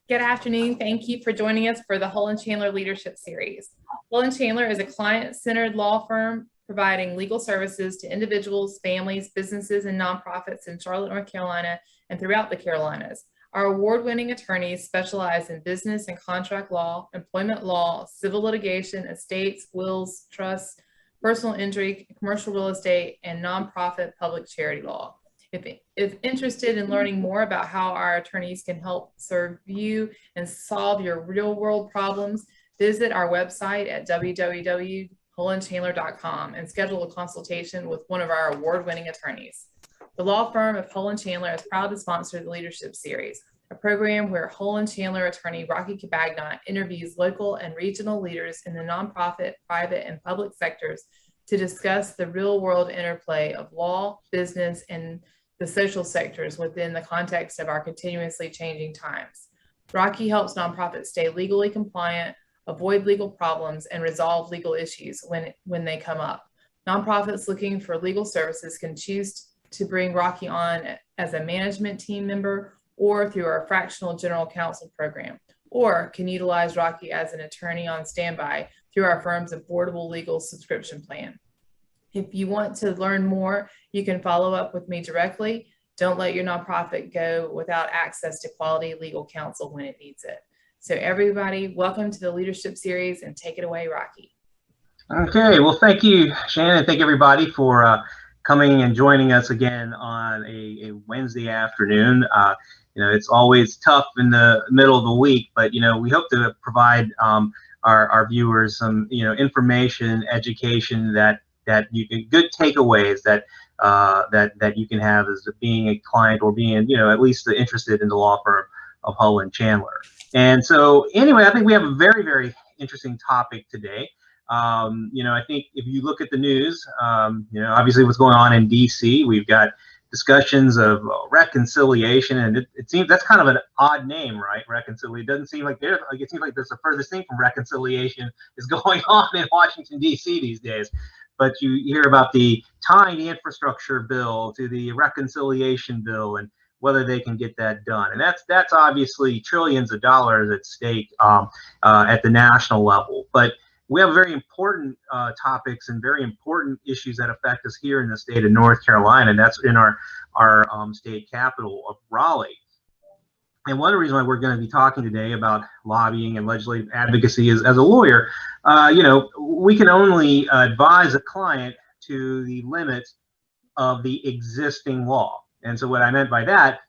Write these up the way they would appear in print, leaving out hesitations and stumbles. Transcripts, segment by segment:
Good afternoon. Thank you for joining us for the Hull & Chandler Leadership Series. Hull & Chandler is a client-centered law firm providing legal services to individuals, families, businesses, and nonprofits in Charlotte, North Carolina, and throughout the Carolinas. Our award-winning attorneys specialize in business and contract law, employment law, civil litigation, estates, wills, trusts, personal injury, commercial real estate, and nonprofit public charity law. If interested in learning more about how our attorneys can help serve you and solve your real-world problems, visit our website at www.hullandchandler.com and schedule a consultation with one of our award-winning attorneys. The law firm of Hull & Chandler is proud to sponsor the Leadership Series, a program where Hull & Chandler attorney Rocky Cabagnat interviews local and regional leaders in the nonprofit, private, and public sectors to discuss the real-world interplay of law, business, and the social sectors within the context of our continuously changing times. Rocky helps nonprofits stay legally compliant, avoid legal problems, and resolve legal issues when they come up. Nonprofits looking for legal services can choose to bring Rocky on as a management team member or through our fractional general counsel program, or can utilize Rocky as an attorney on standby through our firm's affordable legal subscription plan. If you want to learn more, you can follow up with me directly. Don't let your nonprofit go without access to quality legal counsel when it needs it. So everybody, welcome to the Leadership Series, and take it away, Rocky. Okay, well, thank you, Shannon. Thank everybody for coming and joining us again on a Wednesday afternoon. It's always tough in the middle of the week, but, we hope to provide our viewers some, information, education that you can, good takeaways that you can have as being a client or being, at least interested in the law firm of Hull & Chandler. And so anyway, I think we have a very, very interesting topic today. I think if you look at the news, obviously what's going on in DC, we've got discussions of reconciliation, and it seems that's kind of an odd name, right? Reconciliation. It doesn't seem like it seems like there's the furthest thing from reconciliation is going on in Washington, D.C. these days. But you hear about the tying the infrastructure bill to the reconciliation bill and whether they can get that done. And that's obviously trillions of dollars at stake at the national level. But we have very important topics and very important issues that affect us here in the state of North Carolina, and that's in our state capital of Raleigh. And one of the reasons why we're going to be talking today about lobbying and legislative advocacy is, as a lawyer, we can only advise a client to the limits of the existing law. And so what I meant by that,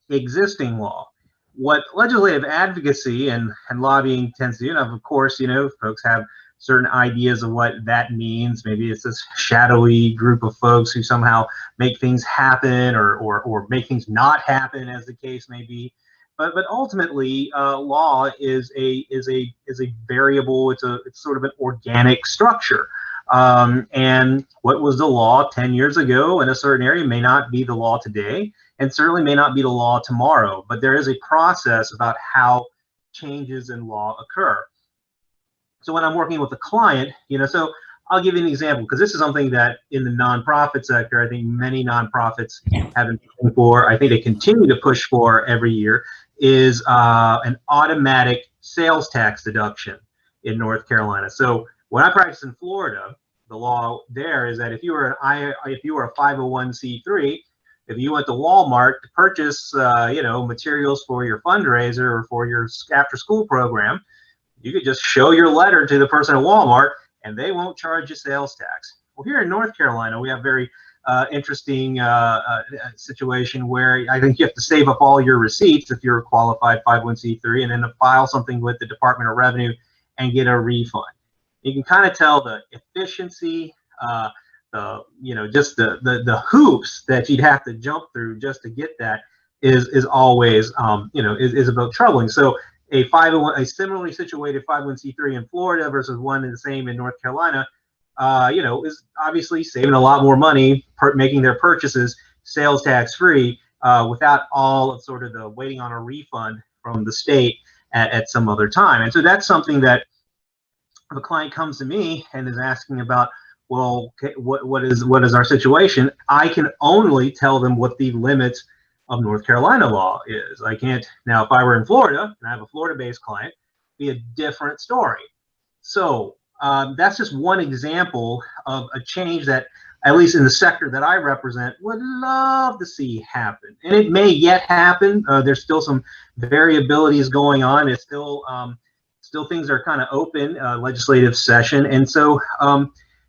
existing law. What legislative advocacy and lobbying tends to do, and of course, folks have certain ideas of what that means. Maybe it's this shadowy group of folks who somehow make things happen or make things not happen, as the case may be. But ultimately, law is a variable. It's sort of an organic structure. And what was the law 10 years ago in a certain area may not be the law today, and certainly may not be the law tomorrow. But there is a process about how changes in law occur. So when I'm working with a client, so I'll give you an example, because this is something that in the nonprofit sector, I think many nonprofits have been pushing for. I think they continue to push for every year is an automatic sales tax deduction in North Carolina. So when I practice in Florida, the law there is that if you were a 501c3, if you went to Walmart to purchase, materials for your fundraiser or for your after-school program, you could just show your letter to the person at Walmart, and they won't charge you sales tax. Well, here in North Carolina, we have very interesting situation where I think you have to save up all your receipts if you're a qualified 501c3 and then to file something with the Department of Revenue and get a refund. You can kind of tell the efficiency, just the hoops that you'd have to jump through just to get that is always, is about troubling. So a similarly situated 501c3 in Florida versus one in the same in North Carolina, is obviously saving a lot more money making their purchases sales tax free without all of sort of the waiting on a refund from the state at some other time. And so that's something that if a client comes to me and is asking about, well, okay, what is our situation, I can only tell them what the limits of North Carolina law is. I can't, now if I were in Florida and I have a Florida-based client, be a different story. So that's just one example of a change that, at least in the sector that I represent, would love to see happen. And it may yet happen. There's still some variabilities going on. It's still things are kind of open, legislative session. And so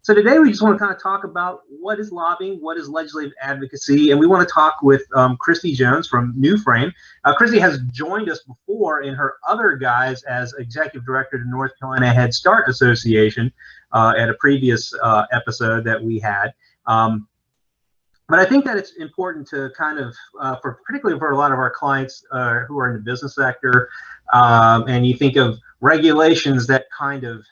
so today we just want to kind of talk about what is lobbying, what is legislative advocacy, and we want to talk with Christy Jones from New Frame. Christy has joined us before in her other guise as executive director to North Carolina Head Start Association at a previous episode that we had. But I think that it's important to kind of, particularly for a lot of our clients who are in the business sector, and you think of regulations that kind of,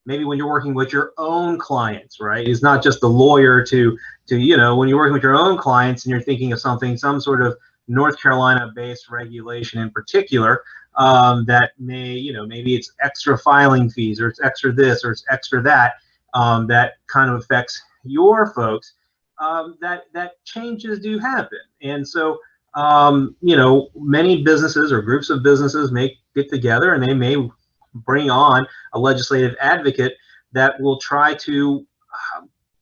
maybe when you're working with your own clients, right? It's not just the lawyer to when you're working with your own clients and you're thinking of some sort of North Carolina-based regulation in particular that may, maybe it's extra filing fees or it's extra this or it's extra that, that kind of affects your folks, that changes do happen. And so, many businesses or groups of businesses may get together and they may bring on a legislative advocate that will try to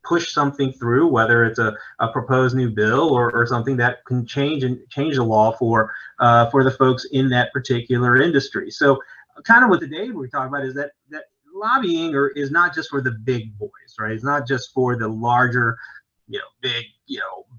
push something through, whether it's a proposed new bill or something that can change the law for the folks in that particular industry. So kind of what today we're talking about is that lobbying is not just for the big boys, right? It's not just for the larger,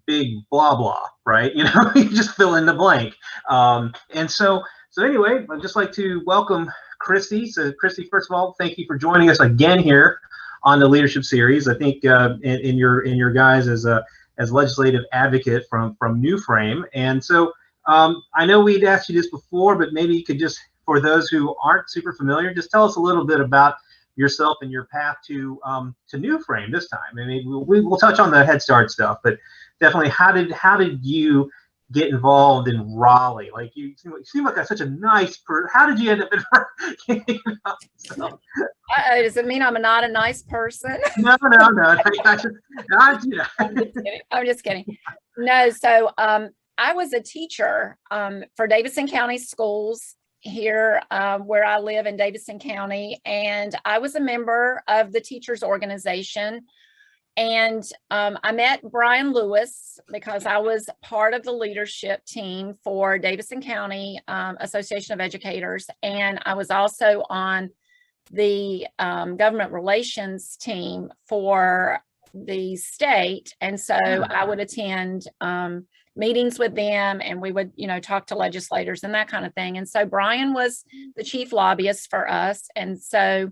big blah blah, right? You just fill in the blank. And so anyway, I'd just like to welcome Christy. So Christy, first of all, thank you for joining us again here on the Leadership Series. I think in your guys as legislative advocate from New Frame. And so I know we'd asked you this before, but maybe you could just, for those who aren't super familiar, just tell us a little bit about yourself and your path to New Frame this time. I mean, we'll touch on the Head Start stuff, but definitely how did you get involved in Raleigh? Like you seem like such a nice person. How did you end up in? Does it mean I'm not a nice person? No. I'm just kidding. No, so I was a teacher for Davidson County Schools here where I live in Davidson County, and I was a member of the teachers organization. And I met Brian Lewis because I was part of the leadership team for Davidson County Association of Educators. And I was also on the government relations team for the state. And so I would attend meetings with them, and we would, talk to legislators and that kind of thing. And so Brian was the chief lobbyist for us. And so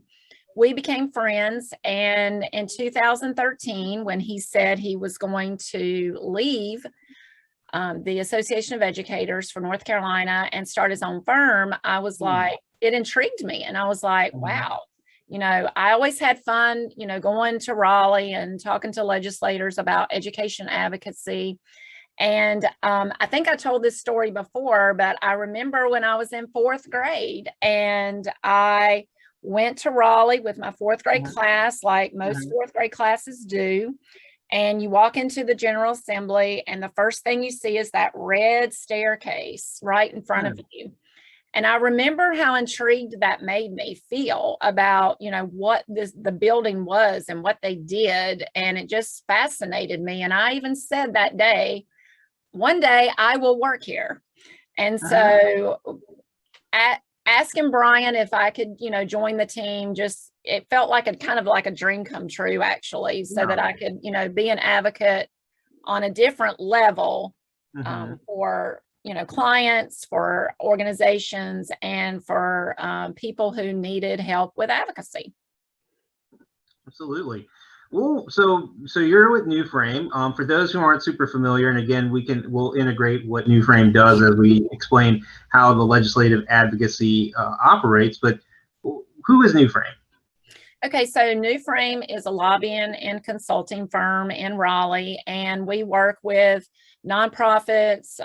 we became friends, and in 2013, when he said he was going to leave the Association of Educators for North Carolina and start his own firm, I was like, it intrigued me. And I was like, wow, I always had fun, going to Raleigh and talking to legislators about education advocacy. And I think I told this story before, but I remember when I was in 4th grade and I went to Raleigh with my 4th grade class, like most 4th grade classes do. And you walk into the General Assembly, and the first thing you see is that red staircase right in front of you. And I remember how intrigued that made me feel about, what the building was and what they did. And it just fascinated me. And I even said that day, one day I will work here. And so asking Brian if I could, join the team, it felt like kind of like a dream come true, actually, so that I could, be an advocate on a different level for, clients, for organizations, and for people who needed help with advocacy. Absolutely. Well, so you're with New Frame. For those who aren't super familiar, and again, we'll integrate what New Frame does as we explain how the legislative advocacy operates. But who is New Frame? Okay, so New Frame is a lobbying and consulting firm in Raleigh, and we work with nonprofits,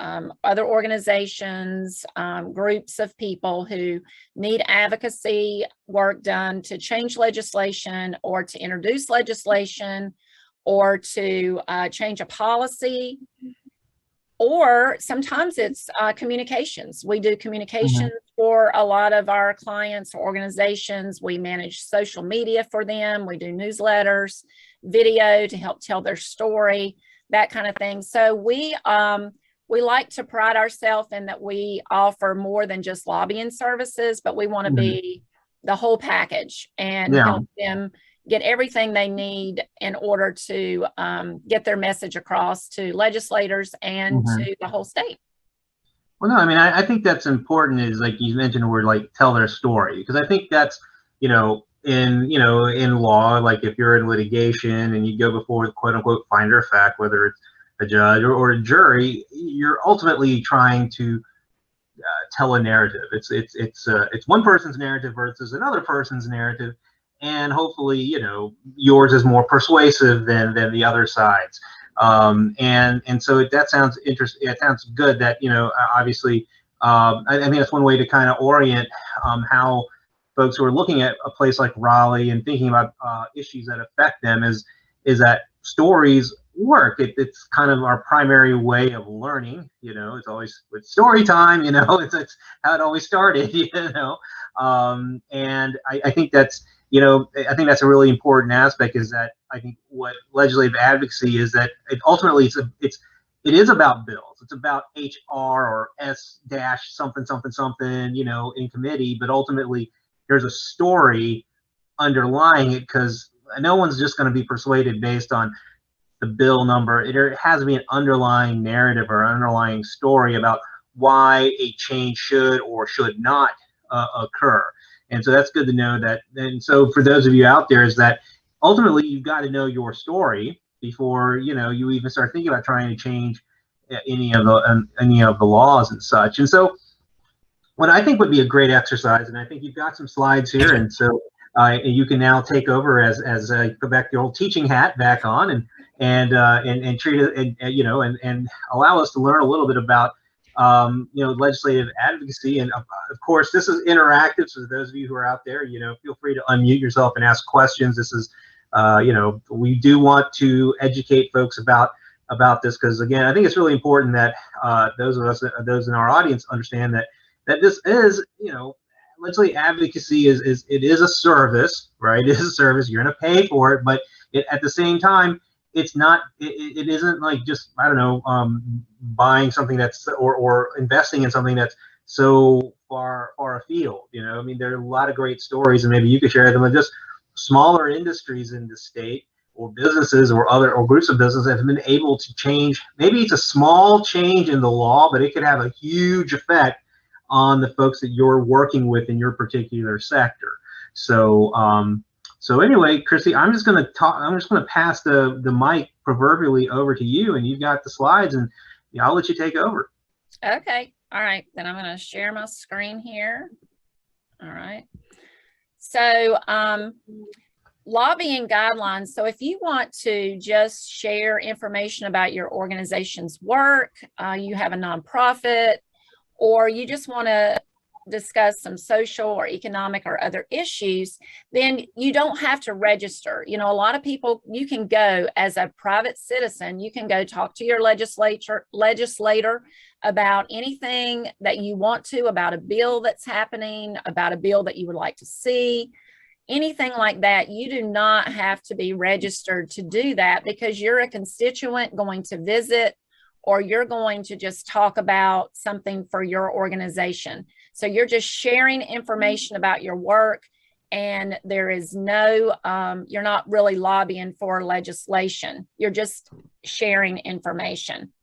other organizations, groups of people who need advocacy work done to change legislation or to introduce legislation or to change a policy. or sometimes it's communications. We do communications for a lot of our clients or organizations. We manage social media for them. We do newsletters, video to help tell their story, that kind of thing. So we like to pride ourselves in that we offer more than just lobbying services, but we want to be the whole package and help them get everything they need in order to get their message across to legislators and to the whole state. Well, no, I mean, I think that's important, is like you mentioned the word, like, tell their story, because I think that's, in law, like if you're in litigation and you go before the quote unquote finder of fact, whether it's a judge or a jury, you're ultimately trying to tell a narrative. It's one person's narrative versus another person's narrative. And hopefully, yours is more persuasive than the other side's. And so that sounds interesting. It sounds good that, obviously, I think that's one way to kind of orient how folks who are looking at a place like Raleigh and thinking about issues that affect them is that stories work. It's kind of our primary way of learning. It's always with story time. It's how it always started. And I think that's. I think that's a really important aspect, is that I think what legislative advocacy is, that ultimately it is about bills. It's about HR or S dash something, something, something, in committee, but ultimately there's a story underlying it, because no one's just going to be persuaded based on the bill number. There has to be an underlying narrative or underlying story about why a change should or should not occur. And so that's good to know that. And so for those of you out there, is that ultimately you've got to know your story before you even start thinking about trying to change any of the laws and such. And so what I think would be a great exercise, and I think you've got some slides here, and so you can now take over as put back your old teaching hat back on and treat it and allow us to learn a little bit about legislative advocacy. And of course, this is interactive. So those of you who are out there, feel free to unmute yourself and ask questions. This is, we do want to educate folks about this, because again, I think it's really important that those in our audience understand that this is, legislative advocacy is a service, right? It is a service. You're going to pay for it, but at the same time, it's not. It isn't like just, I don't know, buying something that's or investing in something that's so far afield. I mean, there are a lot of great stories, and maybe you could share them with just smaller industries in the state, or businesses or groups of businesses that have been able to change. Maybe it's a small change in the law, but it could have a huge effect on the folks that you're working with in your particular sector. So anyway, Christy, I'm just going to pass the mic proverbially over to you, and you've got the slides, and I'll let you take over. Okay. All right. Then I'm going to share my screen here. All right. So lobbying guidelines. So if you want to just share information about your organization's work, you have a nonprofit, or you just want to discuss some social or economic or other issues, then you don't have to register. A lot of people, you can go as a private citizen, you can go talk to your legislator about anything that you want to, about a bill that's happening, about a bill that you would like to see, anything like that. You do not have to be registered to do that, because you're a constituent going to visit, or you're going to just talk about something for your organization. So you're just sharing information about your work, and there is no, you're not really lobbying for legislation. You're just sharing information.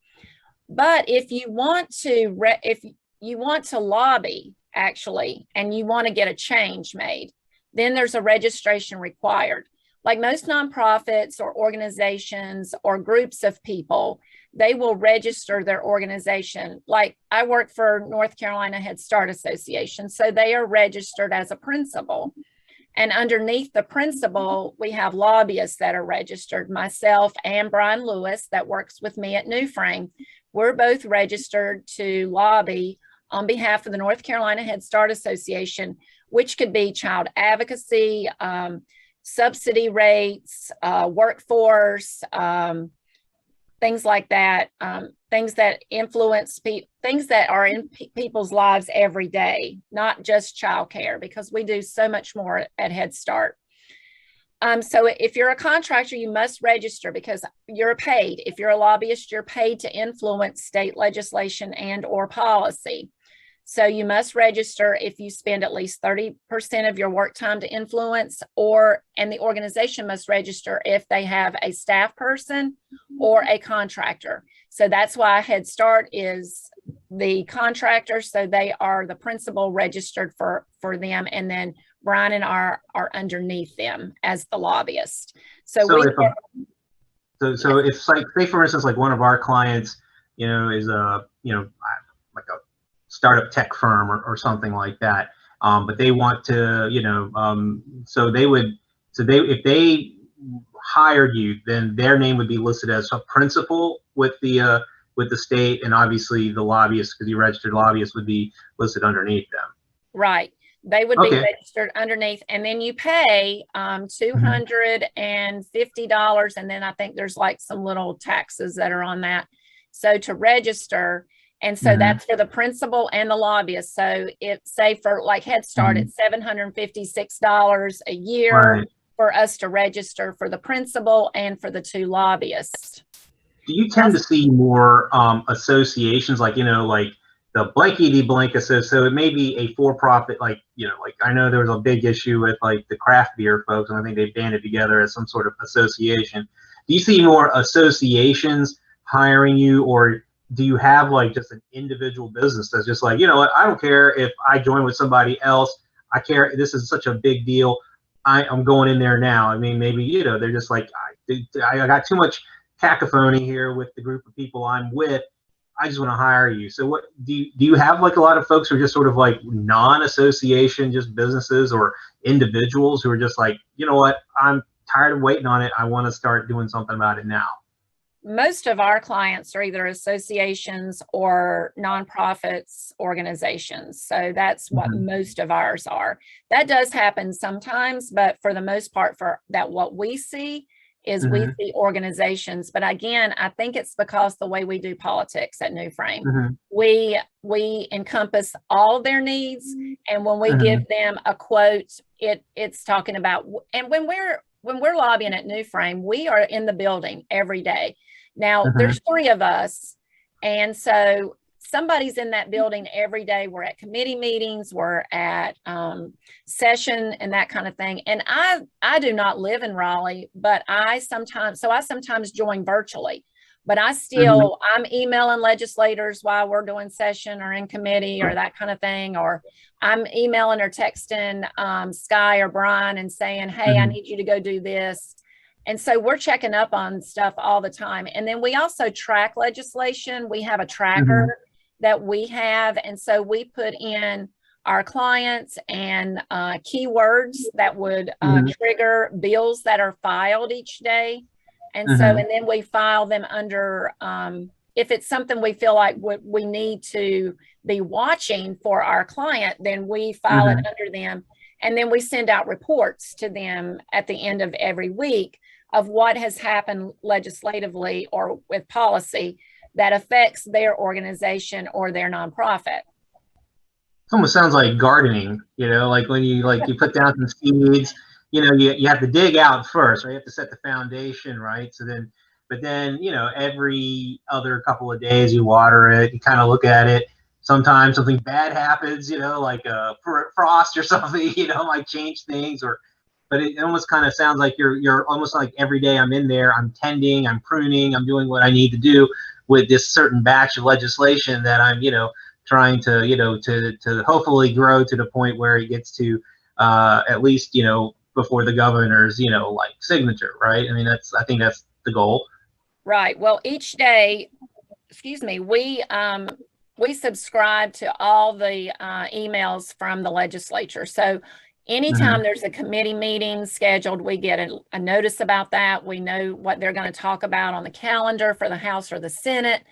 But if you want to lobby, actually, and you want to get a change made, then there's a registration required. Like most nonprofits or organizations or groups of people, they will register their organization. Like I work for North Carolina Head Start Association, so they are registered as a principal. And underneath the principal, we have lobbyists that are registered. Myself and Brian Lewis, that works with me at New Frame, we're both registered to lobby on behalf of the North Carolina Head Start Association, which could be child advocacy, subsidy rates, workforce, things like that, things that influence things that are in people's lives every day, not just childcare, because we do so much more at Head Start. So if you're a contractor, you must register because you're paid. If you're a lobbyist, you're paid to influence state legislation and or policy. So you must register if you spend at least 30% of your work time to influence, and the organization must register if they have a staff person or a contractor. So that's why Head Start is the contractor. So they are the principal registered for them. And then Brian and I are underneath them as the lobbyist. So it's like, say for instance, like one of our clients, is like a startup tech firm or something like that. But they want to, if they hired you, then their name would be listed as a principal with the state, and obviously the lobbyist, because you registered lobbyist, would be listed underneath them. Right. They would be registered underneath, and then you pay $250, and then I think there's like some little taxes that are on that. So to register, and so that's for the principal and the lobbyist. So say for like Head Start, it's $756 a year for us to register for the principal and for the 2 lobbyists. Do you tend to see more associations, like the blankety blank association? So it may be a for-profit, like I know there was a big issue with like the craft beer folks, and I think they banded together as some sort of association. Do you see more associations hiring you, or do you have like just an individual business that's just like, I don't care if I join with somebody else. I care. This is such a big deal. I'm going in there now. I mean, maybe, they're just like, I got too much cacophony here with the group of people I'm with. I just want to hire you. So what do you have like a lot of folks who are just sort of like non-association, just businesses or individuals who are just like, you know what, I'm tired of waiting on it. I want to start doing something about it now. Most of our clients are either associations or nonprofits organizations. So that's what most of ours are. That does happen sometimes, but for the most part, what we see is we see organizations. But again, I think it's because the way we do politics at New Frame, we encompass all of their needs. And when we give them a quote, it's talking about, and when we're lobbying at New Frame, we are in the building every day. Now there's 3 of us. And so somebody's in that building every day. We're at committee meetings, we're at session and that kind of thing. And I do not live in Raleigh, but I sometimes join virtually, but I'm emailing legislators while we're doing session or in committee or that kind of thing, or I'm emailing or texting Sky or Brian and saying, hey, I need you to go do this. And so we're checking up on stuff all the time. And then we also track legislation. We have a tracker that we have. And so we put in our clients and keywords that would trigger bills that are filed each day. And so, and then we file them under, if it's something we feel like we need to be watching for our client, then we file it under them. And then we send out reports to them at the end of every week of what has happened legislatively or with policy that affects their organization or their nonprofit. It almost sounds like gardening, like when you put down some seeds, you have to dig out first, right? You have to set the foundation, right? But then, every other couple of days you water it, you kind of look at it. Sometimes something bad happens, like a frost or something, might change things, but it almost kind of sounds like you're almost like every day I'm in there, I'm tending, I'm pruning, I'm doing what I need to do with this certain batch of legislation that I'm, trying to, to hopefully grow to the point where it gets to at least, before the governor's, like signature, right? I mean, I think that's the goal. Right. Well, each day, we subscribe to all the emails from the legislature. So anytime there's a committee meeting scheduled, we get a notice about that. We know what they're going to talk about on the calendar for the House or the Senate.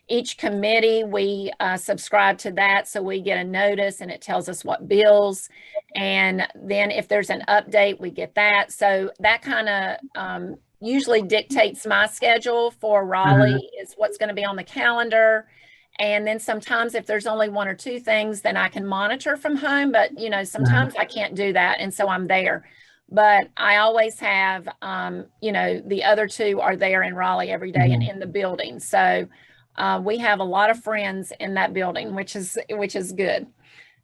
Each committee, we subscribe to that. So we get a notice and it tells us what bills. And then if there's an update, we get that. So that kind of usually dictates my schedule for Raleigh is what's going to be on the calendar. And then sometimes if there's only one or two things, then I can monitor from home. But, you know, sometimes I can't do that. And so I'm there. But I always have, you know, the other two are there in Raleigh every day and in the building. So we have a lot of friends in that building, which is good.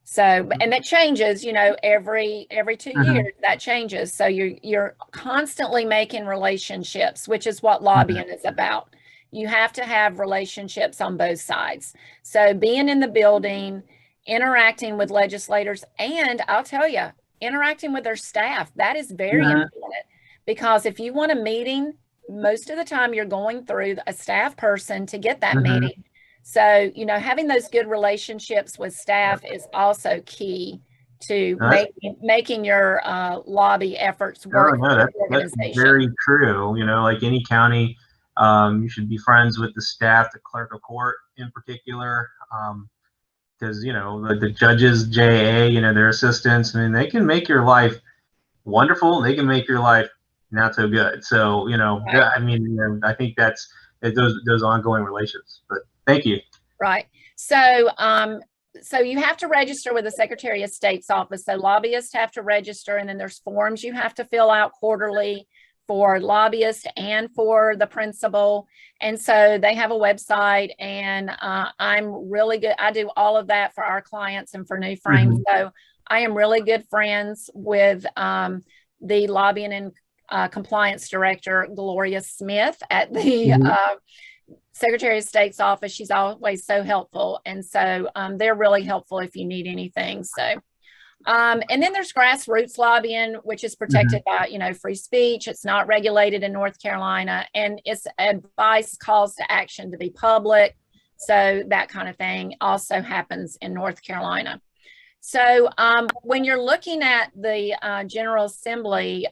So, and that changes, you know, every 2 years that changes. So you're constantly making relationships, which is what lobbying is about. You have to have relationships on both sides. So being in the building, interacting with legislators, and I'll tell you, interacting with their staff, that is very important, because if you want a meeting, most of the time you're going through a staff person to get that meeting. So, you know, having those good relationships with staff is also key to making your lobby efforts work. That's very true. You know, like any county, you should be friends with the staff, the clerk of court in particular, because, you know, the judges, JA, you know, their assistants, I mean, they can make your life wonderful. They can make your life not so good. So, you know, I mean, you know, I think that's those ongoing relations. But thank you. Right. So, so you have to register with the Secretary of State's office. So lobbyists have to register, and then there's forms you have to fill out quarterly for lobbyists and for the principal. And so they have a website, and I'm really good. I do all of that for our clients and for New Frame. So I am really good friends with the lobbying and compliance director, Gloria Smith, at the Secretary of State's office. She's always so helpful. And so they're really helpful if you need anything. So, and then there's grassroots lobbying, which is protected by, you know, free speech. It's not regulated in North Carolina, and it's advice, calls to action to be public. So that kind of thing also happens in North Carolina. So when you're looking at the General Assembly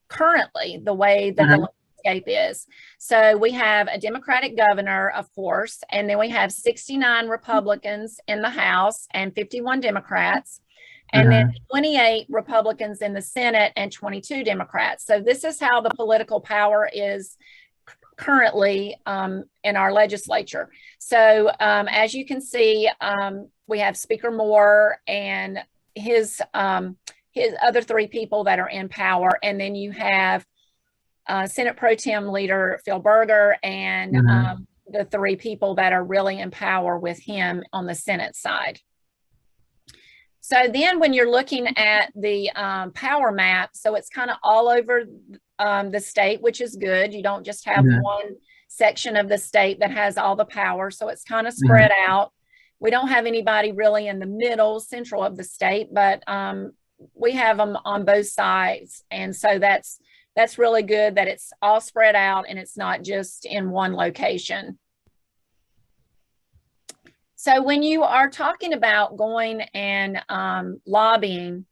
currently, the way that the landscape is, so we have a Democratic governor, of course, and then we have 69 Republicans in the House and 51 Democrats, and then 28 Republicans in the Senate and 22 Democrats. So this is how the political power is currently in our legislature. So as you can see, we have Speaker Moore and his other three people that are in power, and then you have Senate Pro Tem Leader Phil Berger and the three people that are really in power with him on the Senate side. So then when you're looking at the power map, so it's kind of all over the state, which is good. You don't just have one section of the state that has all the power. So it's kind of spread out. We don't have anybody really in the middle, central of the state, but we have them on both sides. And so that's really good that it's all spread out and it's not just in one location. So when you are talking about going and lobbying,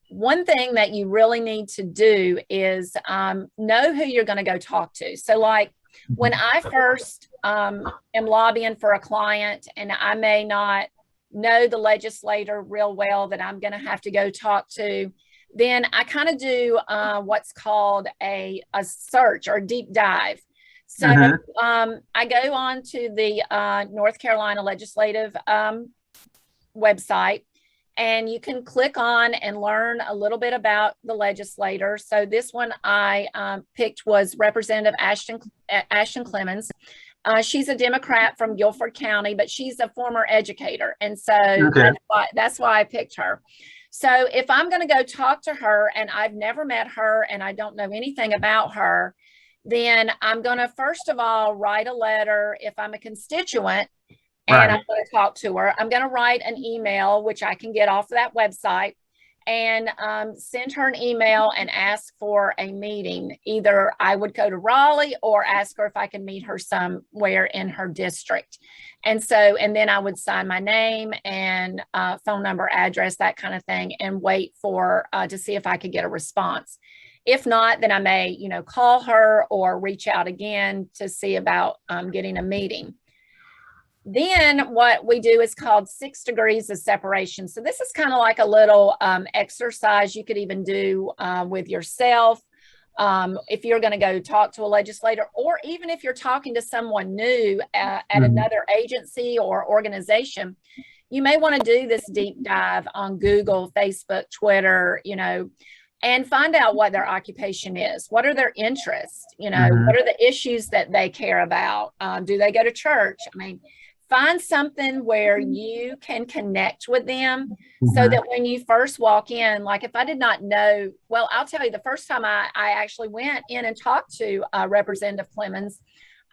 one thing that you really need to do is know who you're going to go talk to. So like when I first am lobbying for a client and I may not know the legislator real well that I'm going to have to go talk to, then I kind of do what's called a search or deep dive. So I go on to the North Carolina legislative website, and you can click on and learn a little bit about the legislator. So this one I picked was Representative Ashton Clemens. She's a Democrat from Guilford County, but she's a former educator. And so that's why I picked her. So if I'm going to go talk to her and I've never met her and I don't know anything about her, then I'm going to, first of all, write a letter if I'm a constituent and I'm going to talk to her. I'm going to write an email, which I can get off of that website, and send her an email and ask for a meeting. Either I would go to Raleigh or ask her if I can meet her somewhere in her district. And so, and then I would sign my name and phone number, address, that kind of thing, and wait for to see if I could get a response. If not, then I may, you know, call her or reach out again to see about getting a meeting. Then what we do is called 6 degrees of separation. So this is kind of like a little exercise you could even do with yourself If you're going to go talk to a legislator, or even if you're talking to someone new at another agency or organization, you may want to do this deep dive on Google, Facebook, Twitter, and find out what their occupation is. What are their interests? What are the issues that they care about? Do they go to church? I mean, find something where you can connect with them so that when you first walk in, like if I did not know, well, I'll tell you, the first time I actually went in and talked to Representative Clemens,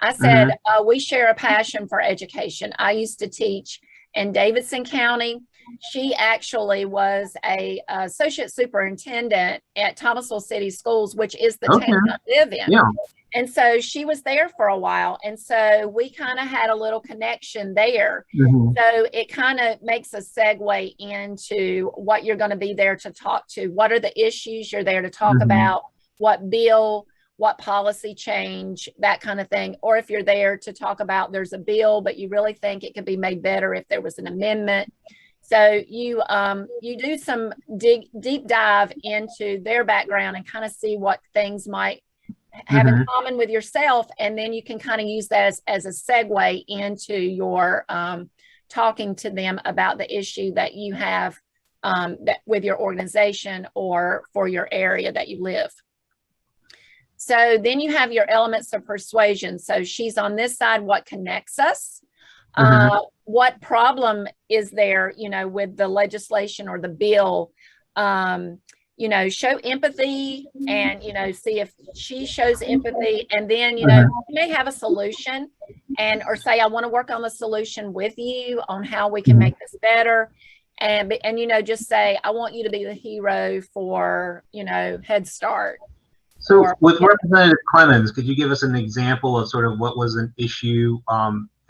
I said, we share a passion for education. I used to teach in Davidson County. She actually was a associate superintendent at Thomasville City Schools, which is the town I live in. Yeah. And so she was there for a while. And so we kind of had a little connection there. So it kind of makes a segue into what you're going to be there to talk to. What are the issues you're there to talk about? What bill, what policy change, that kind of thing. Or if you're there to talk about there's a bill, but you really think it could be made better if there was an amendment. So you do some deep dive into their background and kind of see what things might have in common with yourself, and then you can kind of use that as a segue into your talking to them about the issue that you have that with your organization or for your area that you live. So then you have your elements of persuasion. So she's on this side, what connects us? What problem is there, with the legislation or the bill? Show empathy and, see if she shows empathy. And then, you may have a solution or say, I want to work on the solution with you on how we can make this better. And just say, I want you to be the hero for, Head Start. So with Representative Clemens, could you give us an example of sort of what was an issue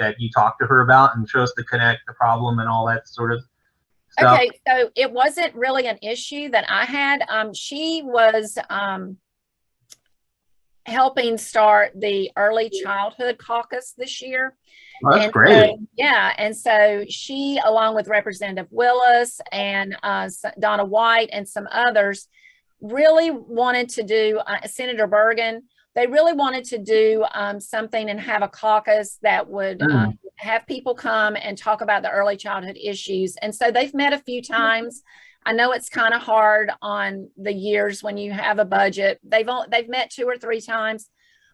that you talked to her about and show us the problem and all that sort of stuff? Okay, so it wasn't really an issue that I had. She was helping start the Early Childhood Caucus this year. Oh, that's great. So, yeah, and so she, along with Representative Willis and Donna White and some others, really wanted to do, Senator Bergen, they really wanted to do something and have a caucus that would have people come and talk about the early childhood issues. And so they've met a few times. I know it's kind of hard on the years when you have a budget. They've met 2 or 3 times,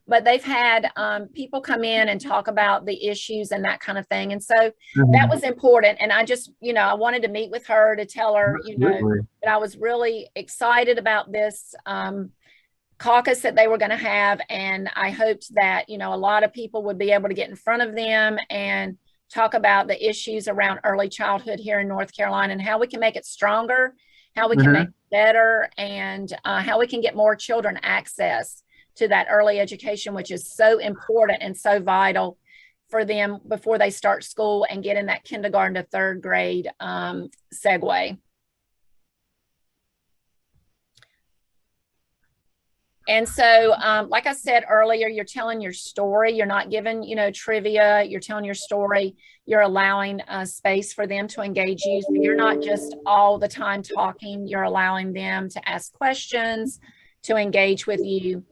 but they've had people come in and talk about the issues and that kind of thing. And so that was important. And I just, I wanted to meet with her to tell her, that I was really excited about this caucus that they were going to have. And I hoped that, a lot of people would be able to get in front of them and talk about the issues around early childhood here in North Carolina and how we can make it stronger, how we can make it better, and how we can get more children access to that early education, which is so important and so vital for them before they start school and get in that kindergarten to 3rd grade segue. And so, like I said earlier, you're telling your story. You're not giving, trivia. You're telling your story. You're allowing space for them to engage you. So you're not just all the time talking. You're allowing them to ask questions, to engage with you.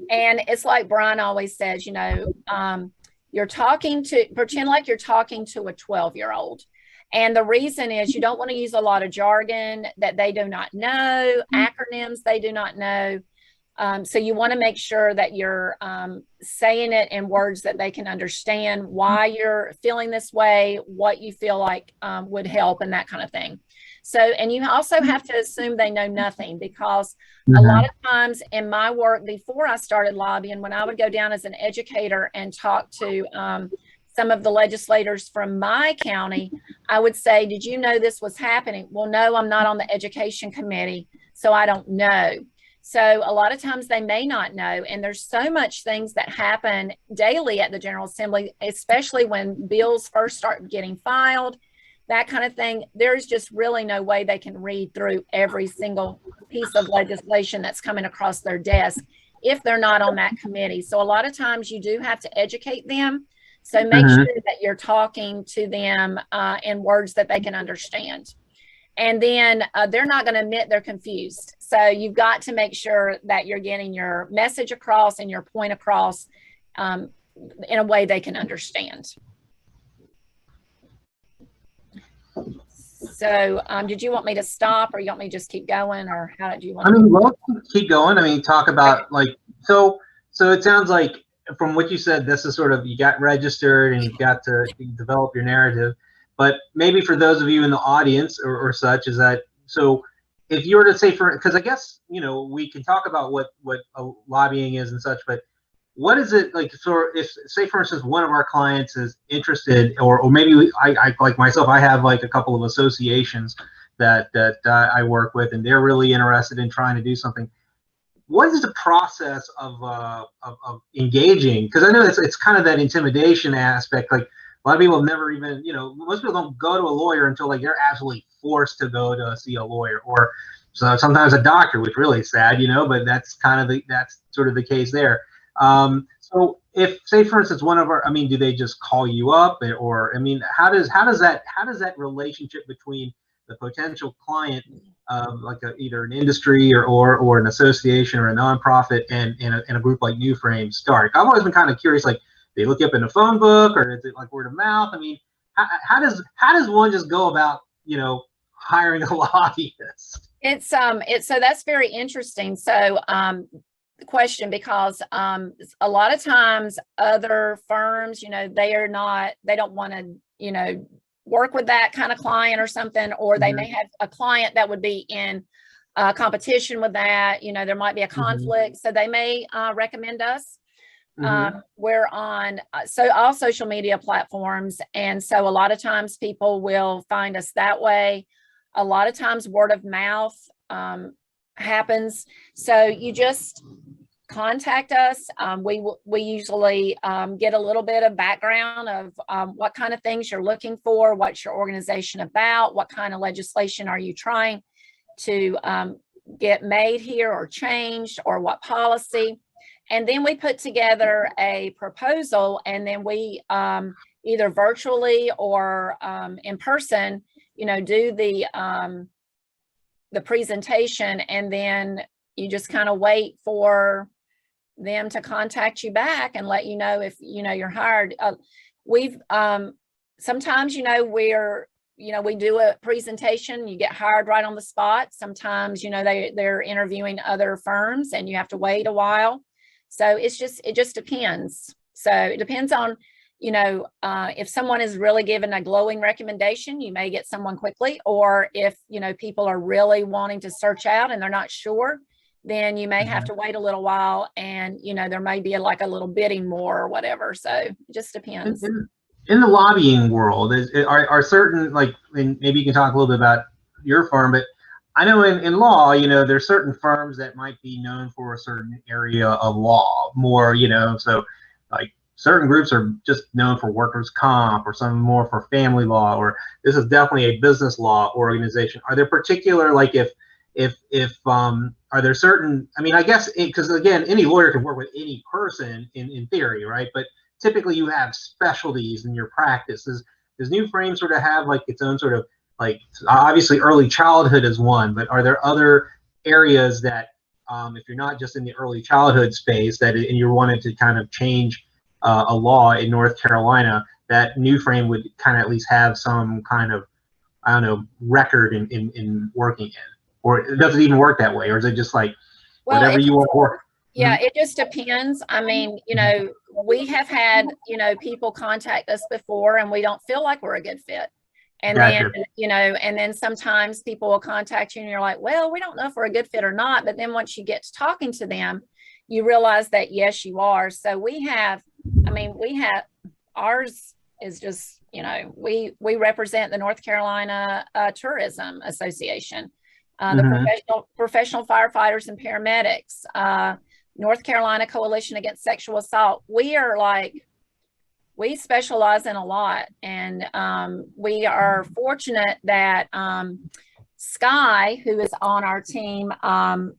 And it's like Brian always says, you're talking to, pretend like you're talking to a 12-year-old. And the reason is you don't want to use a lot of jargon that they do not know, acronyms they do not know. So you want to make sure that you're saying it in words that they can understand, why you're feeling this way, what you feel like would help, and that kind of thing. So, and you also have to assume they know nothing, because a lot of times in my work before I started lobbying, when I would go down as an educator and talk to some of the legislators from my county, I would say, did you know this was happening? Well, no, I'm not on the education committee, so I don't know. So a lot of times they may not know. And there's so much things that happen daily at the General Assembly, especially when bills first start getting filed, that kind of thing. There's just really no way they can read through every single piece of legislation that's coming across their desk if they're not on that committee. So a lot of times you do have to educate them. So make sure that you're talking to them in words that they can understand. And then they're not going to admit they're confused. So you've got to make sure that you're getting your message across and your point across in a way they can understand. So did you want me to stop, or you want me to just keep going, or how did you want I mean, well, keep going. I mean, talk about like, so it sounds like from what you said, this is sort of, you got registered and you've got to develop your narrative. But maybe for those of you in the audience or such, is that, so if you were to say, because I guess, you know, we can talk about what lobbying is and such, but what is it like? So if, say for instance, one of our clients is interested, or maybe I like myself, I have like a couple of associations that I work with, and they're really interested in trying to do something. What is the process of engaging? Because I know it's kind of that intimidation aspect. Like a lot of people have never even, you know, most people don't go to a lawyer until like they're absolutely forced to go to see a lawyer, or so sometimes a doctor, which really is sad, you know, but that's kind of that's sort of the case there. So if, say for instance, one of our, I mean, do they just call you up, or I mean, how does that relationship between the potential client, like either an industry or an association or a nonprofit and a group like New Frame start? I've always been kind of curious, like, they look you up in a phone book, or is it like word of mouth? I mean, how does one just go about, you know, hiring a lobbyist? It's so that's very interesting. So question, because a lot of times other firms, you know, they don't want to, you know, work with that kind of client or something, or they may have a client that would be in competition with that, you know, there might be a conflict, so they may recommend us. We're on all social media platforms, and so a lot of times people will find us that way. A lot of times word of mouth happens, so you just contact us. We usually get a little bit of background of what kind of things you're looking for, what's your organization about, what kind of legislation are you trying to get made here or changed, or what policy. And then we put together a proposal, and then we either virtually or in person, you know, do the presentation, and then you just kind of wait for them to contact you back and let you know if, you know, you're hired. We've sometimes, you know, we do a presentation, you get hired right on the spot. Sometimes, you know, they're interviewing other firms and you have to wait a while. So it just depends. So it depends on, you know, if someone is really given a glowing recommendation, you may get someone quickly, or if, you know, people are really wanting to search out and they're not sure, then you may have to wait a little while, and, you know, there may be like a little bidding more or whatever. So it just depends. In the lobbying world, are certain, like, and maybe you can talk a little bit about your firm, but I know in law, you know, there's certain firms that might be known for a certain area of law more, you know, so like certain groups are just known for workers' comp, or some more for family law, or this is definitely a business law organization. Are there particular, like, if are there certain, I mean, I guess, because again, any lawyer can work with any person in theory, right? But typically you have specialties in your practice. Does New Frame sort of have like its own sort of, like, obviously early childhood is one, but are there other areas that, if you're not just in the early childhood space, that and you're wanting to kind of change a law in North Carolina, that New Frame would kind of at least have some kind of, I don't know, record in working in? Or it doesn't even work that way? Or is it just like, whatever you want to work? Yeah, it just depends. I mean, you know, we have had, you know, people contact us before and we don't feel like we're a good fit. And then, you know, and then sometimes people will contact you and you're like, well, we don't know if we're a good fit or not. But then once you get to talking to them, you realize that, yes, you are. So we have, ours is just, you know, we represent the North Carolina Tourism Association. The professional firefighters and paramedics, North Carolina Coalition Against Sexual Assault. We specialize in a lot, and we are fortunate that Sky, who is on our team,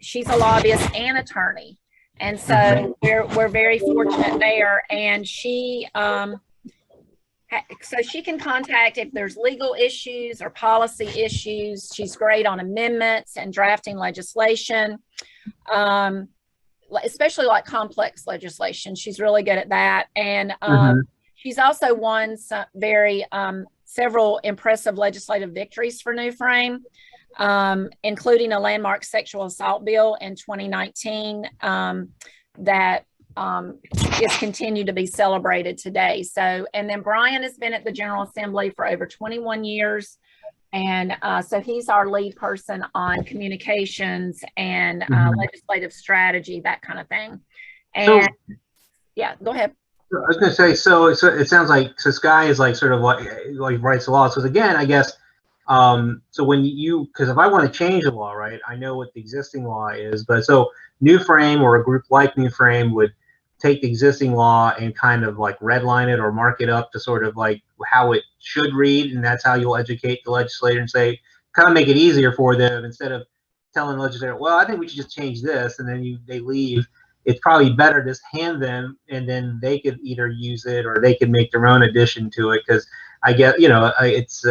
she's a lobbyist and attorney, and so we're very fortunate there. And she So she can contact if there's legal issues or policy issues. She's great on amendments and drafting legislation, especially like complex legislation. She's really good at that. And she's also won some several impressive legislative victories for New Frame, including a landmark sexual assault bill in 2019 that is continued to be celebrated today. So, and then Brian has been at the General Assembly for over 21 years. And so he's our lead person on communications and legislative strategy, that kind of thing. And so, yeah, go ahead. I was going to say, so it sounds like, so Sky is like sort of like writes the law. So again, I guess, so when you, because if I want to change the law, right, I know what the existing law is, but so New Frame or a group like New Frame would take the existing law and kind of like redline it or mark it up to sort of like how it should read, and that's how you'll educate the legislator and say, kind of make it easier for them instead of telling the legislator, well, I think we should just change this, and then they leave. It's probably better to just hand them, and then they could either use it or they could make their own addition to it. Because I get, you know, it's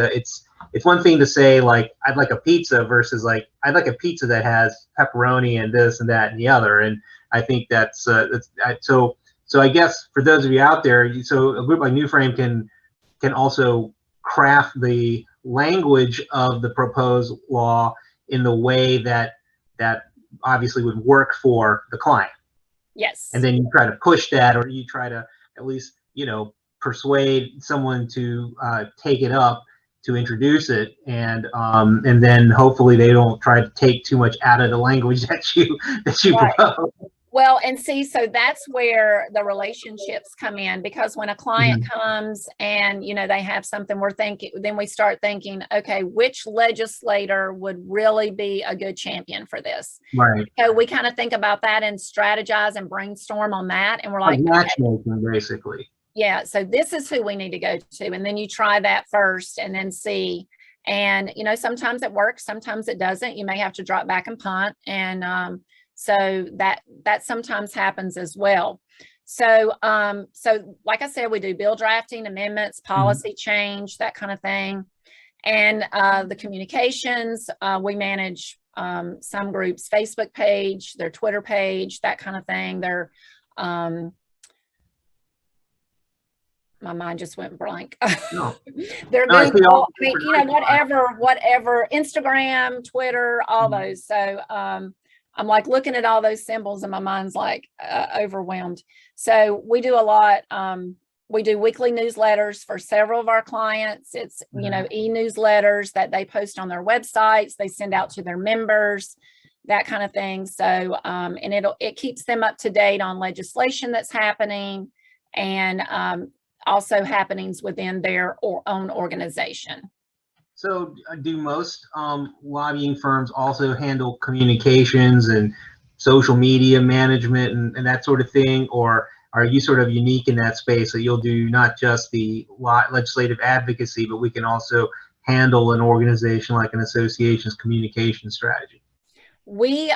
one thing to say like I'd like a pizza versus like I'd like a pizza that has pepperoni and this and that and the other, and I think that's so I guess for those of you out there, so a group like New Frame can also craft the language of the proposed law in the way that obviously would work for the client. Yes. And then you try to push that, or you try to at least, you know, persuade someone to take it up, to introduce it, and then hopefully they don't try to take too much out of the language that you right. propose. Well, and see, so that's where the relationships come in, because when a client comes and, you know, they have something we're thinking, then we start thinking, okay, which legislator would really be a good champion for this? Right. So we kind of think about that and strategize and brainstorm on that. And we're like, matchmaking, basically. Yeah. So this is who we need to go to. And then you try that first and then see. And, you know, sometimes it works, sometimes it doesn't. You may have to drop back and punt. And, so that sometimes happens as well. So, so like I said, we do bill drafting, amendments, policy change, that kind of thing. And the communications, we manage some groups' Facebook page, their Twitter page, that kind of thing. They're, my mind just went blank. No. They're Google, I mean, you know, whatever, Instagram, Twitter, all those. So, I'm like looking at all those symbols and my mind's like overwhelmed. So we do a lot. We do weekly newsletters for several of our clients. It's, you know, e-newsletters that they post on their websites. They send out to their members, that kind of thing. So, and it keeps them up to date on legislation that's happening and also happenings within their own organization. So do most lobbying firms also handle communications and social media management and that sort of thing? Or are you sort of unique in that space that you'll do not just the legislative advocacy, but we can also handle an organization like an association's communication strategy? We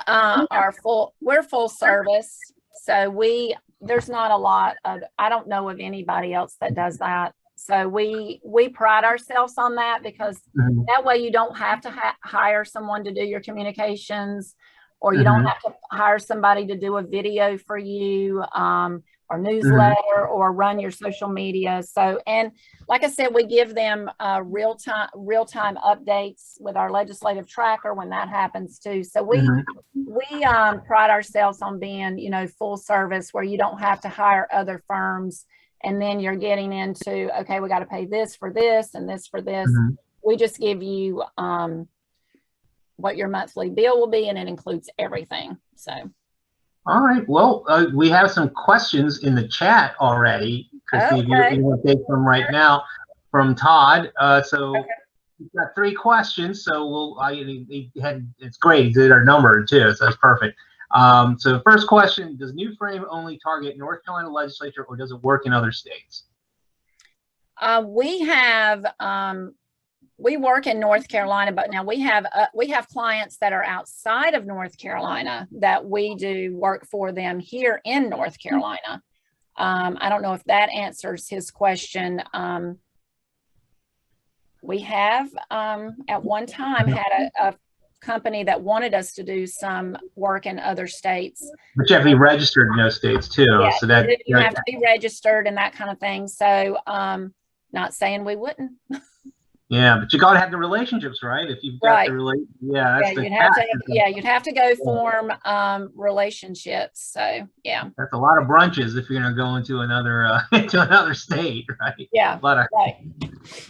we're full service. So there's not a lot of, I don't know of anybody else that does that. So we pride ourselves on that, because that way you don't have to hire someone to do your communications, or you don't have to hire somebody to do a video for you, or newsletter, or run your social media. So, and like I said, we give them real-time updates with our legislative tracker when that happens too. So we pride ourselves on being, you know, full service, where you don't have to hire other firms. And then you're getting into, okay, we got to pay this for this and this for this. We just give you what your monthly bill will be, and it includes everything. So. All right. Well, we have some questions in the chat already. Christy, if you want to take them right now from Todd. We've got 3 questions. So it's great. He did our number too. So that's perfect. So first question, does New Frame only target North Carolina legislature, or does it work in other states? We work in North Carolina, but now we have clients that are outside of North Carolina that we do work for them here in North Carolina. I don't know if that answers his question. We have at one time had a company that wanted us to do some work in other states. But you have to be registered in those states too. Yeah, So that you have to be registered and that kind of thing. So not saying we wouldn't. yeah, but you got to have the relationships, right? If you've got Right. the yeah, that's you'd have to go form relationships. So yeah, that's a lot of brunches if you're going to go into another into another state, right? Yeah. A lot of, right.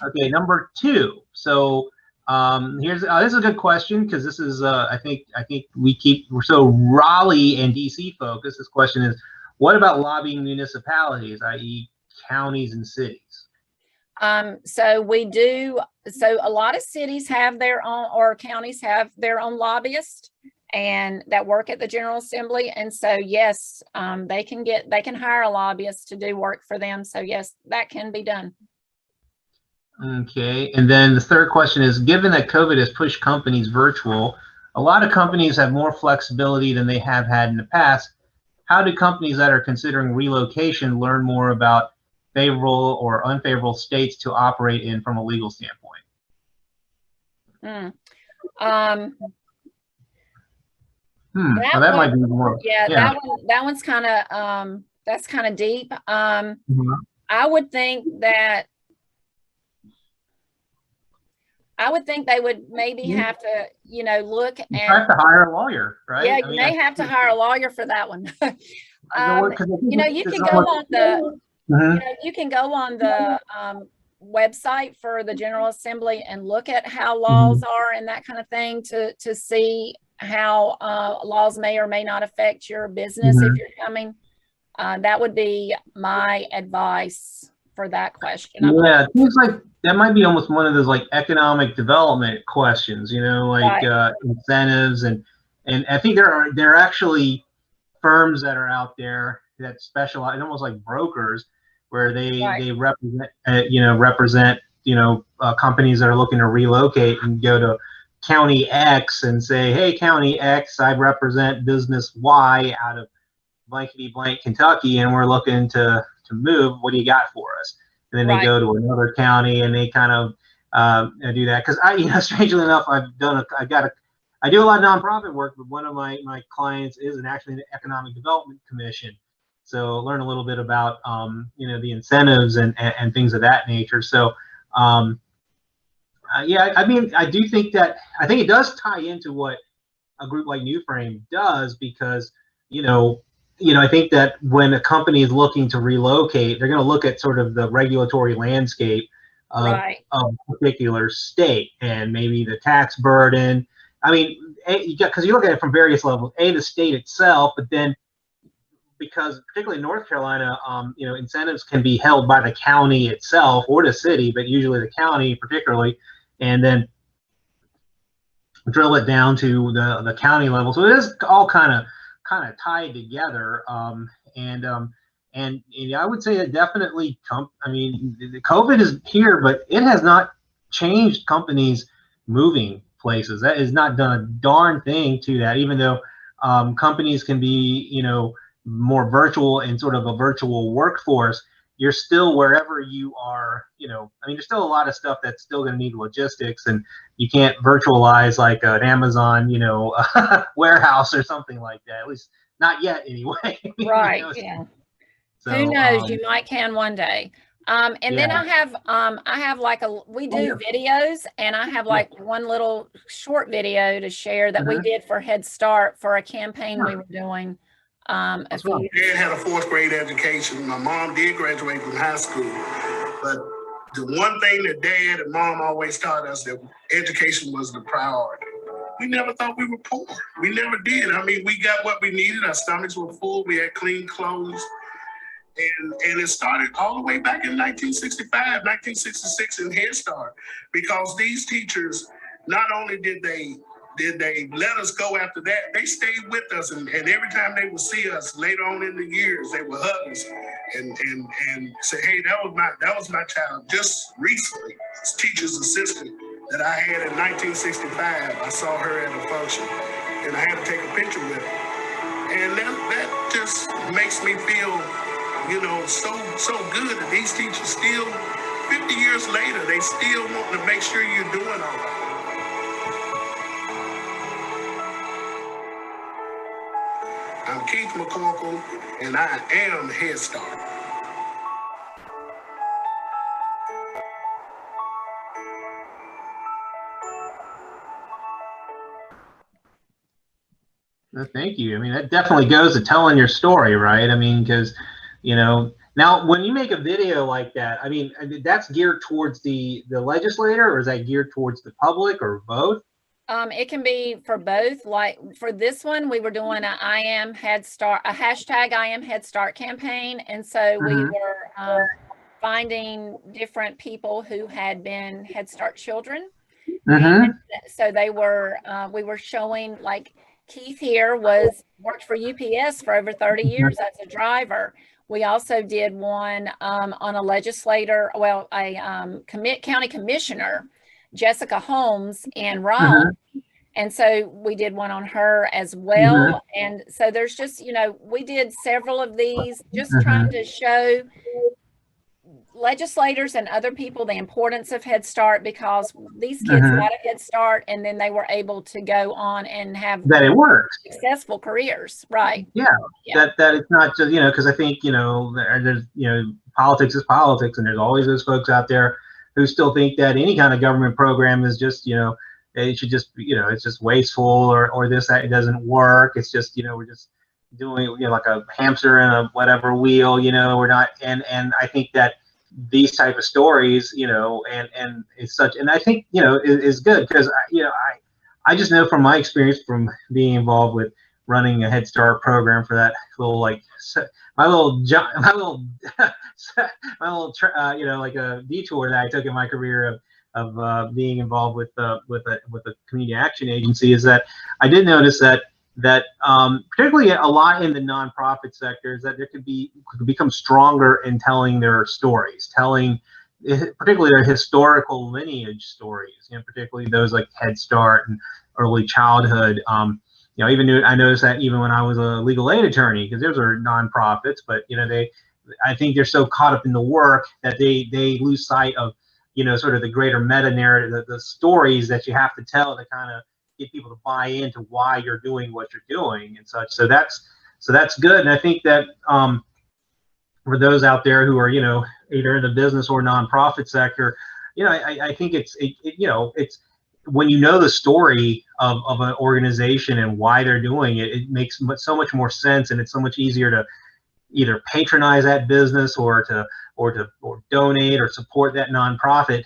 Okay, number 2. So here's this is a good question because this is I think we're so Raleigh and DC focused. This question is, what about lobbying municipalities, i.e. counties and cities? So we do. So a lot of cities have their own, or counties have their own lobbyists, and that work at the General Assembly. And so yes, they can hire a lobbyist to do work for them. So yes, that can be done. Okay, and then the third question is, given that COVID has pushed companies virtual, a lot of companies have more flexibility than they have had in the past. How do companies that are considering relocation learn more about favorable or unfavorable states to operate in from a legal standpoint? Well, that might be more. Yeah, that one's kind of that's kind of deep. I would think they would maybe have to, look at. You have to hire a lawyer, right? Yeah, you may have to hire a lawyer for that one. You can go on the. You can go on the website for the General Assembly and look at how laws are and that kind of thing to see how laws may or may not affect your business if you're coming. That would be my advice for that question. Yeah, it seems like that might be almost one of those like economic development questions, like incentives and I think there are actually firms that are out there that specialize, almost like brokers, where they represent companies that are looking to relocate and go to County X and say, hey, County X, I represent business Y out of blankety blank Kentucky, and we're looking to move. What do you got for us? And then they go to another county and they kind of do that. Because strangely enough, I do a lot of nonprofit work, but one of my clients is actually an economic development commission. So learn a little bit about the incentives and things of that nature. So yeah, I do think that it does tie into what a group like New Frame does, because I think that when a company is looking to relocate, they're going to look at sort of the regulatory landscape of a particular state and maybe the tax burden. Because you look at it from various levels. The state itself, but then because particularly North Carolina, incentives can be held by the county itself or the city, but usually the county particularly, and then drill it down to the county level. So it is all kind of tied together. And I would say that definitely, COVID is here, but it has not changed companies moving places. That has not done a darn thing to that, even though companies can be, more virtual and sort of a virtual workforce. You're still wherever you are, there's still a lot of stuff that's still going to need logistics, and you can't virtualize like an Amazon, warehouse or something like that. At least not yet, anyway. Right. Yeah. So, who knows? You might can one day. Then I have like we do videos, and I have like one little short video to share that we did for Head Start for a campaign we were doing. Dad had a 4th grade education. My mom did graduate from high school, but the one thing that Dad and Mom always taught us, that education was the priority. We never thought we were poor. We never did. We got what we needed. Our stomachs were full. We had clean clothes. And it started all the way back in 1965, 1966 in Head Start, because these teachers, not only did they let us go after that, they stayed with us, and every time they would see us later on in the years, they would hug us and say, hey, that was my child. Just recently, this teacher's assistant that I had in 1965, I saw her at a function, and I had to take a picture with her. And that just makes me feel, so good that these teachers still 50 years later, they still want to make sure you're doing all right. I'm Keith McCorkle, and I am Head Start. Thank you. I mean, that definitely goes to telling your story, right? I mean, because, now when you make a video like that, I mean, that's geared towards the legislator, or is that geared towards the public, or both? It can be for both. Like for this one, we were doing a I am Head Start, a hashtag I am Head Start campaign. And so we were finding different people who had been Head Start children. And so they were, we were showing, like Keith here worked for UPS for over 30 years as a driver. We also did one on a legislator, well, a county commissioner, Jessica Holmes in Raleigh. And so we did one on her as well. And so there's just, we did several of these, just trying to show legislators and other people the importance of Head Start, because these kids got a Head Start and then they were able to go on and have that it works, successful careers. Right. Yeah. That it's not just, because I think, there's, politics is politics, and there's always those folks out there who still think that any kind of government program is just, it should just, it's just wasteful, or this, that, it doesn't work. It's just, we're just doing, like a hamster in a whatever wheel, we're not, and I think that these type of stories, and it's such, and I think, is good, because, I just know from my experience from being involved with running a Head Start program for that little, like, my little like a detour that I took in my career of being involved with a community action agency, is that I did notice that particularly a lot in the nonprofit sector, is that there could become stronger in telling their stories, particularly their historical lineage stories, particularly those like Head Start and early childhood. I noticed that even when I was a legal aid attorney, because those are nonprofits, but I think they're so caught up in the work that they lose sight of sort of the greater meta narrative, the stories that you have to tell to kind of get people to buy into why you're doing what you're doing and such. So that's good. And I think that for those out there who are either in the business or nonprofit sector, I think it's when the story of an organization and why they're doing it, it makes so much more sense, and it's so much easier to either patronize that business or donate or support that nonprofit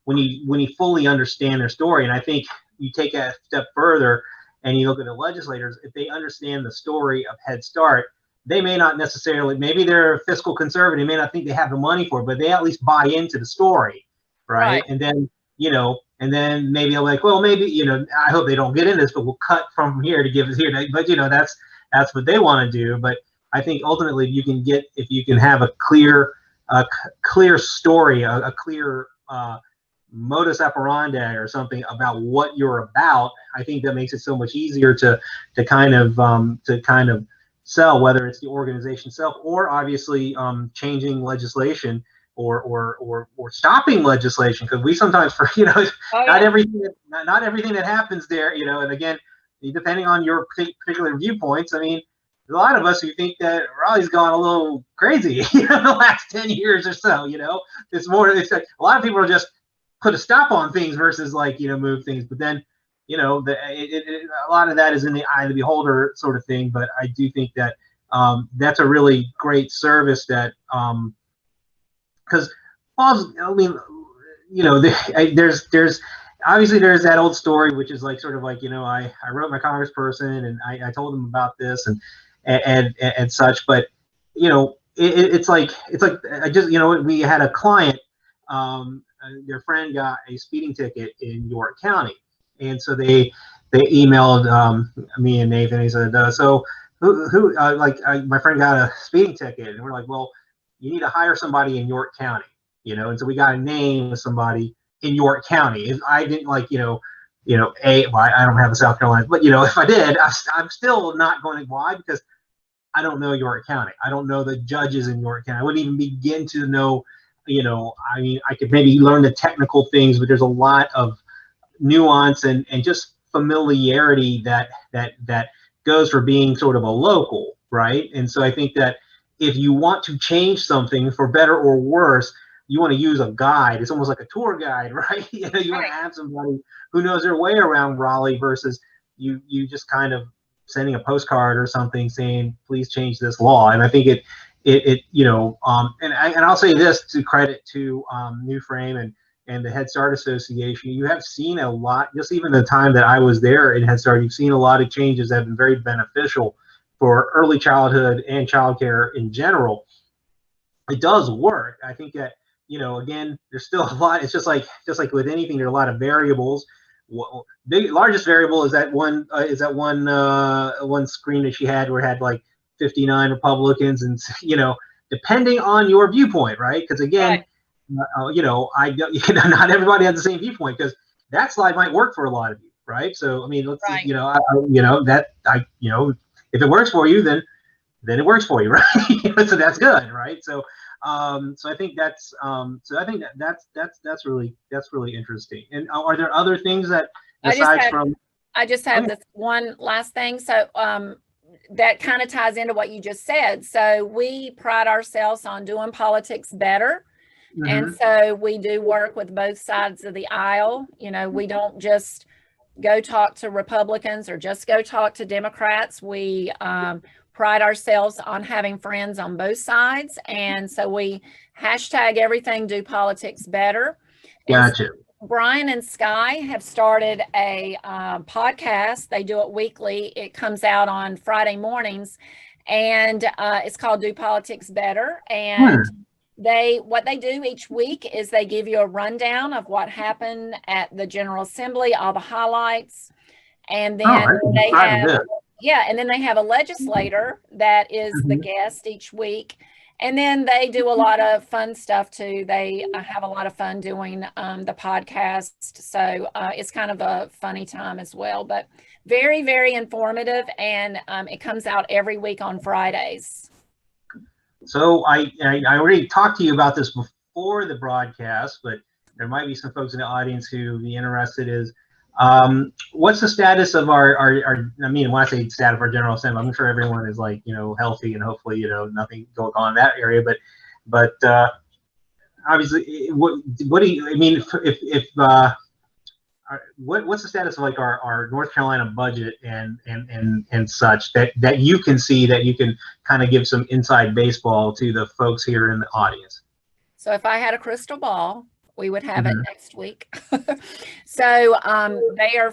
when you fully understand their story. And I think you take a step further and you look at the legislators, if they understand the story of Head Start, they may not necessarily, maybe they're fiscal conservative, may not think they have the money for it, but they at least buy into the story, right? And then, and then maybe they're like, well, maybe, I hope they don't get into this, but we'll cut from here to give us here. But, that's what they want to do. But I think ultimately if you can have a clear story, a clear modus operandi or something about what you're about, I think that makes it so much easier to kind of sell, whether it's the organization itself or obviously changing legislation or stopping legislation, because we sometimes not everything that happens there, and again, depending on your particular viewpoints, I mean, there's a lot of us who think that Raleigh's gone a little crazy in the last 10 years or so. It's like a lot of people are just put a stop on things versus move things. But then, a lot of that is in the eye of the beholder sort of thing. But I do think that that's a really great service that, because there's obviously there's that old story, which is like sort of like, I wrote my congressperson and I told him about this and such, but it's like I just we had a client, their friend got a speeding ticket in York County, and so they emailed me and Nathan. He said, so who my friend got a speeding ticket, and we're like, well, you need to hire somebody in York County, and so we got a name of somebody in York County. If I didn't I don't have a South Carolina, but if I did, I'm still not going to. Why? Because I don't know York County. I don't know the judges in York County. I wouldn't even begin to know you know, I mean, I could maybe learn the technical things, but there's a lot of nuance and just familiarity that goes for being sort of a local, right? And so I think that if you want to change something for better or worse, you want to use a guide. It's almost like a tour guide, right? You know, you want to have somebody who knows their way around Raleigh versus you just kind of sending a postcard or something saying, please change this law. And I think it you know, and I'll say this to credit to New Frame and the Head Start Association. You have seen a lot, just even the time that I was there in Head Start, you've seen a lot of changes that have been very beneficial for early childhood and childcare in general. It does work. I think that, you know, again, there's still a lot. It's just like with anything, there are a lot of variables. The largest variable is that one screen that she had where it had like 59 Republicans, and you know, depending on your viewpoint, right? Because again, you know, not everybody has the same viewpoint, because that slide might work for a lot of you, right? So I mean, let's you know, you know, if it works for you, then it works for you, right? So that's good, right? So so I think that's that's really interesting. And are there other things that besides I just have this one last thing. So that kind of ties into what you just said. So we pride ourselves on doing politics better. And so we do work with both sides of the aisle. You know, we don't just go talk to Republicans or just go talk to Democrats. We pride ourselves on having friends on both sides. And so we hashtag everything, do politics better. Gotcha. So Brian and Sky have started a podcast. They do it weekly. It comes out on Friday mornings, and it's called Do Politics Better. And what they do each week is they give you a rundown of what happened at the General Assembly, all the highlights, and then and then they have a legislator that is the guest each week. And then they do a lot of fun stuff too. They have a lot of fun doing the podcast. So it's kind of a funny time as well, but very, very informative. And it comes out every week on Fridays. So I already talked to you about this before the broadcast, but there might be some folks in the audience who would be interested. Is what's the status of our I mean, when I say status of our General Assembly, I'm sure everyone is like, you know, healthy and hopefully, you know, nothing going on in that area, but obviously what do you, I mean, if what's the status of like our North Carolina budget and such that you can see, that you can kind of give some inside baseball to the folks here in the audience? So if I had a crystal ball, we would have it next week. So they are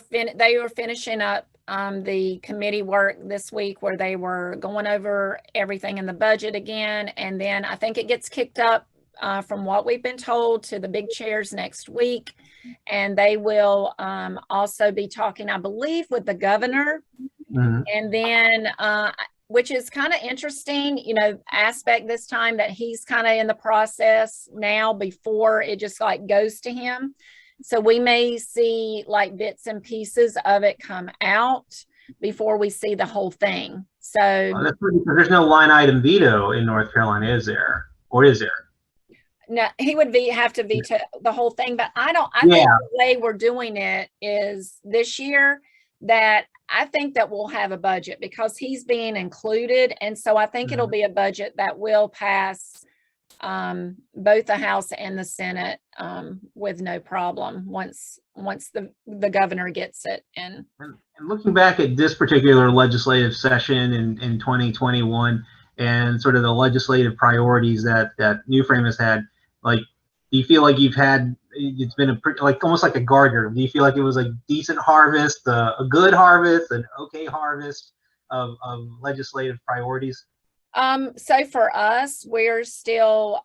finishing up the committee work this week, where they were going over everything in the budget again. And then I think it gets kicked up from what we've been told to the big chairs next week. And they will also be talking, I believe, with the governor. And then which is kind of interesting, you know, aspect this time that he's kind of in the process now before it just like goes to him. So we may see like bits and pieces of it come out before we see the whole thing. So there's no line item veto in North Carolina, is there? Or is there? No, he would have to veto the whole thing. But I think the way we're doing it is this year that I think that we'll have a budget because he's being included. And so I think it'll be a budget that will pass both the House and the Senate with no problem once the governor gets it. And looking back at this particular legislative session in 2021 and sort of the legislative priorities that New Frame has had, like, do you feel like it's been like almost like a gardener? Do you feel like it was a decent harvest, a good harvest, an okay harvest of legislative priorities? So for us, we're still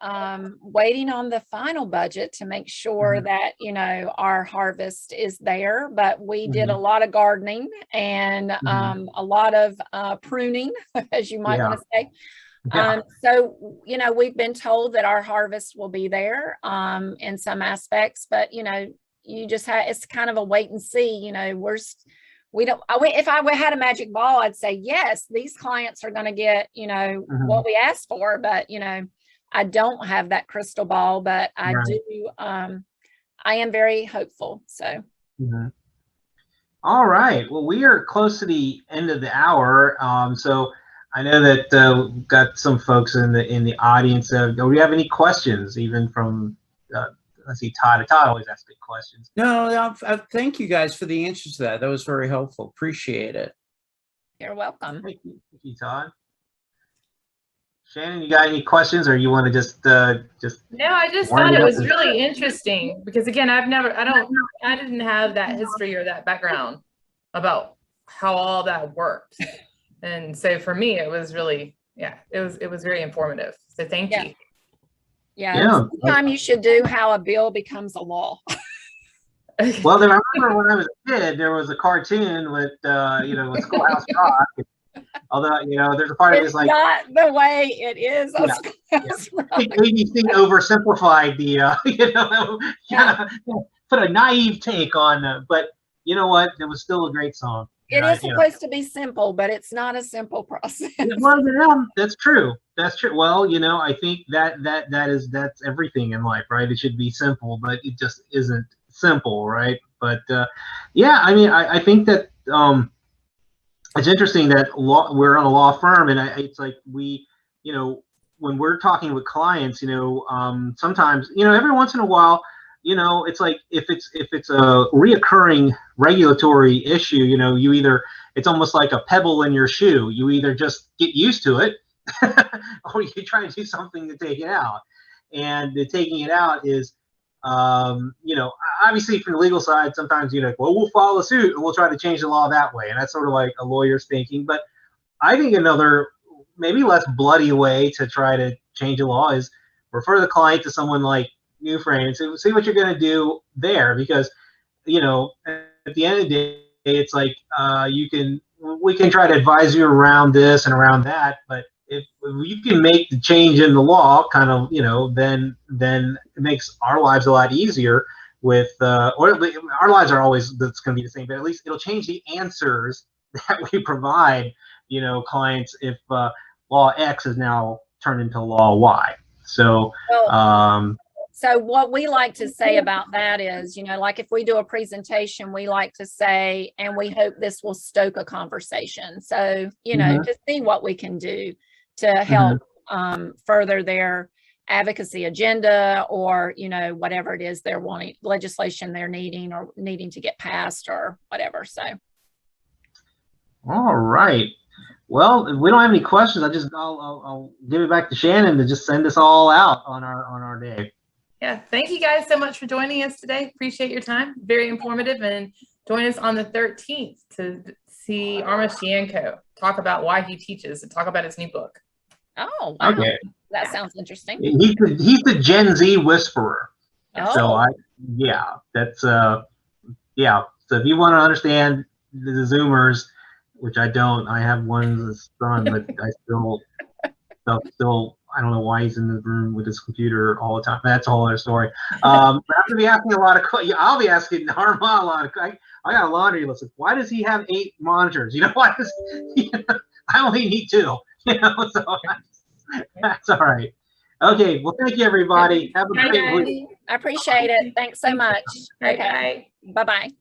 waiting on the final budget to make sure that, you know, our harvest is there. But we did a lot of gardening and a lot of pruning, as you might want to say. So, you know, we've been told that our harvest will be there in some aspects, but, you know, you just have, it's kind of a wait and see, you know, if I had a magic ball, I'd say, yes, these clients are going to get, you know, what we asked for. But, you know, I don't have that crystal ball, but I Right. do, I am very hopeful. So. Mhm. All right. Well, we are close to the end of the hour. So I know that we've got some folks in the audience. Do we have any questions, even from let's see, Todd. Todd always asks good questions. No, thank you guys for the answers to that. That was very helpful. Appreciate it. You're welcome. Thank you, Todd. Shannon, you got any questions, or you want to just No, I just thought it was really interesting because again, I didn't have that history or that background about how all that worked. And so for me, it was really, it was very informative. So thank you. Yeah. Sometime you should do how a bill becomes a law. Well, then I remember when I was a kid, there was a cartoon with, with Schoolhouse Rock. Although, there's a part of it is like, not the way it is. ABC oversimplified the, put a naive take on, but you know what? It was still a great song. It is supposed to be simple, but it's not a simple process. Well, that's true. That's true. Well, I think that's everything in life, right? It should be simple, but it just isn't simple, right? But I mean, I think that it's interesting that we're on a law firm, and it's like we, when we're talking with clients, sometimes, every once in a while, it's like if it's a reoccurring regulatory issue, it's almost like a pebble in your shoe. You either just get used to it, or you try to do something to take it out. And the taking it out is, obviously from the legal side, sometimes well, we'll follow suit and we'll try to change the law that way, and that's sort of like a lawyer's thinking. But I think another, maybe less bloody way to try to change a law is refer the client to someone like New Frame and see what you're going to do there, because at the end of the day, it's like we can try to advise you around this and around that, but if you can make the change in the law, kind of, then it makes our lives a lot easier with, or our lives are always, that's going to be the same, but at least it'll change the answers that we provide, clients if law X is now turned into law Y. So, so what we like to say about that is, like if we do a presentation, we like to say, and we hope this will stoke a conversation. So, to see what we can do to help further their advocacy agenda, or, whatever it is they're wanting, legislation they're needing or needing to get passed or whatever. So. All right. Well, if we don't have any questions, I'll give it back to Shannon to just send us all out on our day. Yeah, thank you guys so much for joining us today. Appreciate your time. Very informative. And join us on the 13th to see Arma Shianko talk about why he teaches and talk about his new book. Oh, wow. Okay. That sounds interesting. He's the Gen Z whisperer. Oh. So that's So if you want to understand the Zoomers, which I don't, I have one son, but I still, I don't know why he's in the room with his computer all the time. That's a whole other story. But I'm gonna be asking a lot of questions. I'll be asking Arma a lot of. I got a laundry list. Why does he have 8 monitors? Why does I only need 2? So that's all right. Okay. Well, thank you, everybody. Have a great week. I appreciate it. Thanks so much. Okay. Bye-bye.